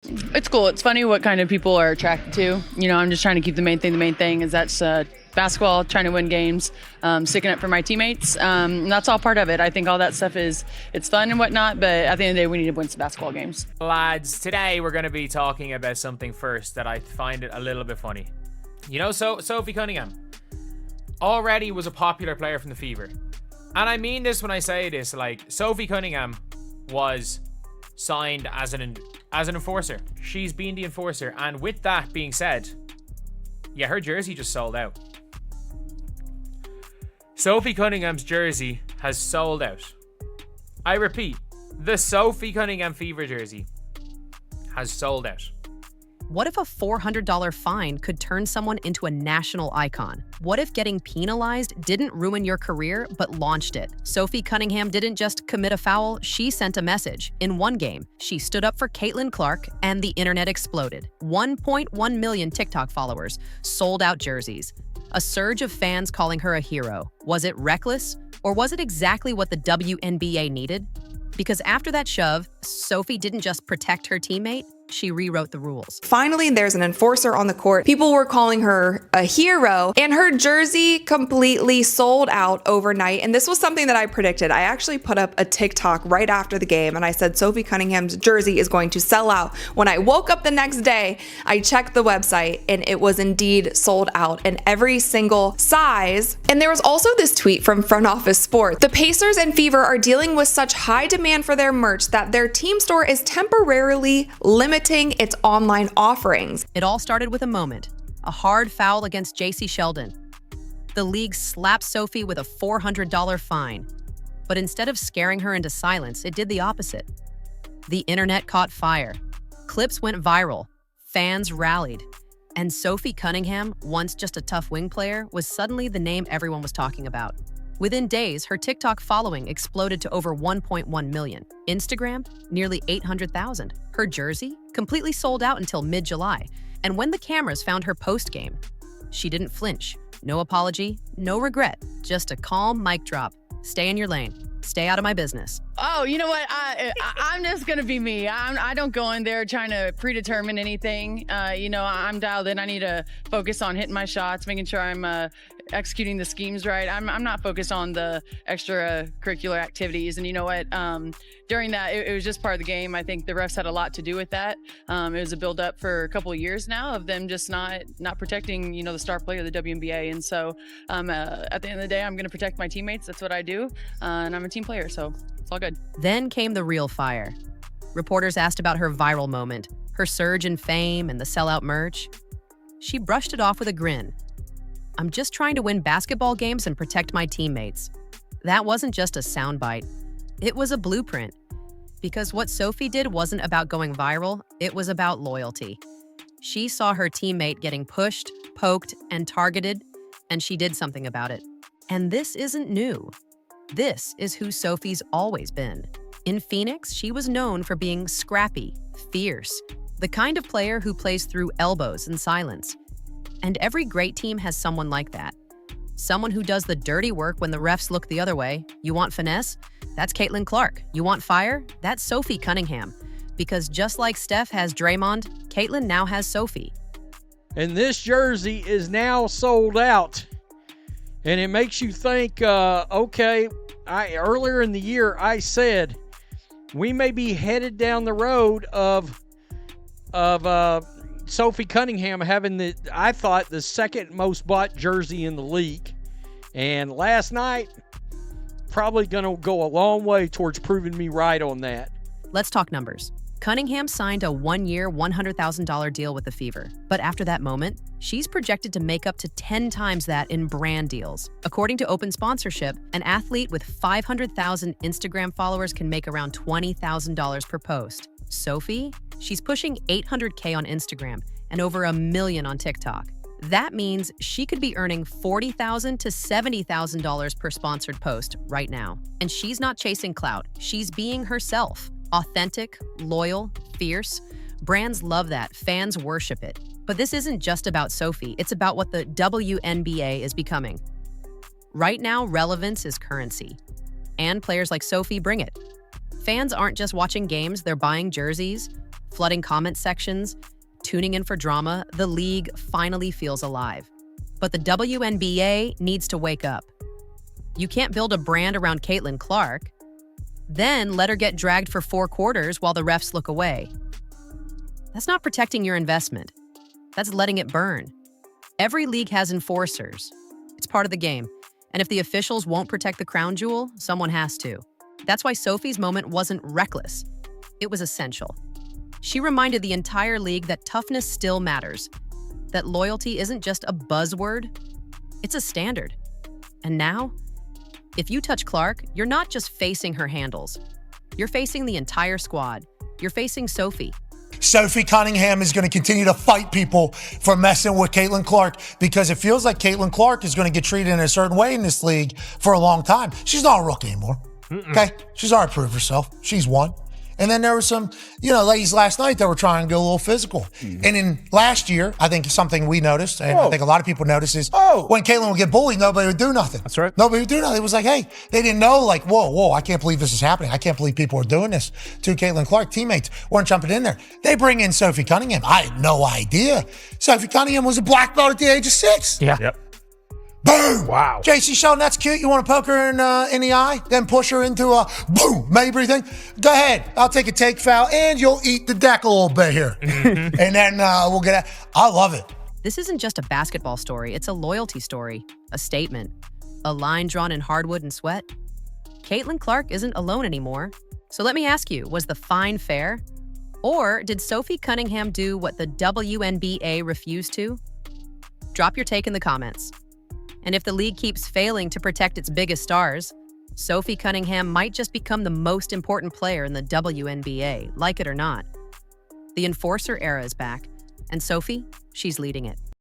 It's cool. It's funny what kind of people are attracted to. I'm just trying to keep the main thing. The main thing is that's basketball, trying to win games, sticking up for my teammates. And that's all part of it. I think all that stuff it's fun and whatnot, but at the end of the day, we need to win some basketball games. Lads, today we're going to be talking about something first that I find it a little bit funny. Sophie Cunningham already was a popular player from the Fever. And I mean this when I say this, like, Sophie Cunningham was signed as an enforcer. She's been the enforcer. And with that being said, yeah, her jersey just sold out. Sophie Cunningham's jersey has sold out. I repeat, the Sophie Cunningham Fever jersey has sold out. What if a $400 fine could turn someone into a national icon? What if getting penalized didn't ruin your career, but launched it? Sophie Cunningham didn't just commit a foul, she sent a message. In one game, she stood up for Caitlin Clark, and the internet exploded. 1.1 million TikTok followers, sold out jerseys. A surge of fans calling her a hero. Was it reckless? Or was it exactly what the WNBA needed? Because after that shove, Sophie didn't just protect her teammate, she rewrote the rules. Finally, there's an enforcer on the court. People were calling her a hero, and her jersey completely sold out overnight. And this was something that I predicted. I actually put up a TikTok right after the game, and I said Sophie Cunningham's jersey is going to sell out. When I woke up the next day, I checked the website, and it was indeed sold out in every single size. And there was also this tweet from Front Office Sports. The Pacers and Fever are dealing with such high demand for their merch that their team store is temporarily limiting its online offerings. It all started with a moment, a hard foul against JC Sheldon. The league slapped Sophie with a $400 fine, but instead of scaring her into silence, it did the opposite. The internet caught fire. Clips went viral. Fans rallied. And Sophie Cunningham, once just a tough wing player, was suddenly the name everyone was talking about. Within days, her TikTok following exploded to over 1.1 million. Instagram, nearly 800,000. Her jersey, completely sold out until mid-July. And when the cameras found her post-game, she didn't flinch. No apology, no regret, just a calm mic drop. Stay in your lane. Stay out of my business. Oh, you know what? I'm just going to be me. I don't go in there trying to predetermine anything. I'm dialed in. I need to focus on hitting my shots, making sure I'm executing the schemes right. I'm not focused on the extracurricular activities. And you know what? During that, it was just part of the game. I think the refs had a lot to do with that. It was a build-up for a couple of years now of them just not protecting, the star player of the WNBA. And so at the end of the day, I'm going to protect my teammates. That's what I do. And I'm a team player, so it's all good. Then came the real fire. Reporters asked about her viral moment, her surge in fame and the sellout merch. She brushed it off with a grin. I'm just trying to win basketball games and protect my teammates. That wasn't just a soundbite. It was a blueprint. Because what Sophie did wasn't about going viral, it was about loyalty. She saw her teammate getting pushed, poked, and targeted, and she did something about it. And this isn't new. This is who Sophie's always been. In Phoenix, she was known for being scrappy, fierce, the kind of player who plays through elbows and silence. And every great team has someone like that. Someone who does the dirty work when the refs look the other way. You want finesse? That's Caitlin Clark. You want fire? That's Sophie Cunningham. Because just like Steph has Draymond, Caitlin now has Sophie. And this jersey is now sold out. And it makes you think, earlier in the year, I said, we may be headed down the road of Sophie Cunningham having I thought, the second most bought jersey in the league. And last night, probably going to go a long way towards proving me right on that. Let's talk numbers. Cunningham signed a one-year, $100,000 deal with the Fever. But after that moment, she's projected to make up to 10 times that in brand deals. According to Open Sponsorship, an athlete with 500,000 Instagram followers can make around $20,000 per post. Sophie? She's pushing 800K on Instagram and over $1 million on TikTok. That means she could be earning $40,000 to $70,000 per sponsored post right now. And she's not chasing clout. She's being herself. Authentic, loyal, fierce. Brands love that. Fans worship it. But this isn't just about Sophie. It's about what the WNBA is becoming. Right now, relevance is currency. And players like Sophie bring it. Fans aren't just watching games, they're buying jerseys, flooding comment sections, tuning in for drama, the league finally feels alive. But the WNBA needs to wake up. You can't build a brand around Caitlin Clark, then let her get dragged for 4 quarters while the refs look away. That's not protecting your investment. That's letting it burn. Every league has enforcers. It's part of the game. And if the officials won't protect the crown jewel, someone has to. That's why Sophie's moment wasn't reckless. It was essential. She reminded the entire league that toughness still matters, that loyalty isn't just a buzzword, it's a standard. And now, if you touch Clark, you're not just facing her handles. You're facing the entire squad. You're facing Sophie. Sophie Cunningham is going to continue to fight people for messing with Caitlin Clark because it feels like Caitlin Clark is going to get treated in a certain way in this league for a long time. She's not a rookie anymore. Okay? She's already proved herself. She's won. And then there were some, ladies last night that were trying to go a little physical. And in last year, I think something we noticed, and I think a lot of people noticed, is when Caitlin would get bullied, nobody would do nothing. That's right. Nobody would do nothing. It was like, hey, they didn't know, like, whoa, I can't believe this is happening. I can't believe people are doing this to Caitlin Clark. Teammates weren't jumping in there. They bring in Sophie Cunningham. I had no idea. Sophie Cunningham was a black belt at the age of 6. Yeah. Yep. Boom! Wow. JC Sheldon, that's cute. You want to poke her in the eye, then push her into a boom, maybe thing? Go ahead. I'll take a take foul, and you'll eat the deck a little bit here. And then we'll get out. I love it. This isn't just a basketball story. It's a loyalty story, a statement, a line drawn in hardwood and sweat. Caitlin Clark isn't alone anymore. So let me ask you, was the fine fair? Or did Sophie Cunningham do what the WNBA refused to? Drop your take in the comments. And if the league keeps failing to protect its biggest stars, Sophie Cunningham might just become the most important player in the WNBA, like it or not. The enforcer era is back, and Sophie, she's leading it.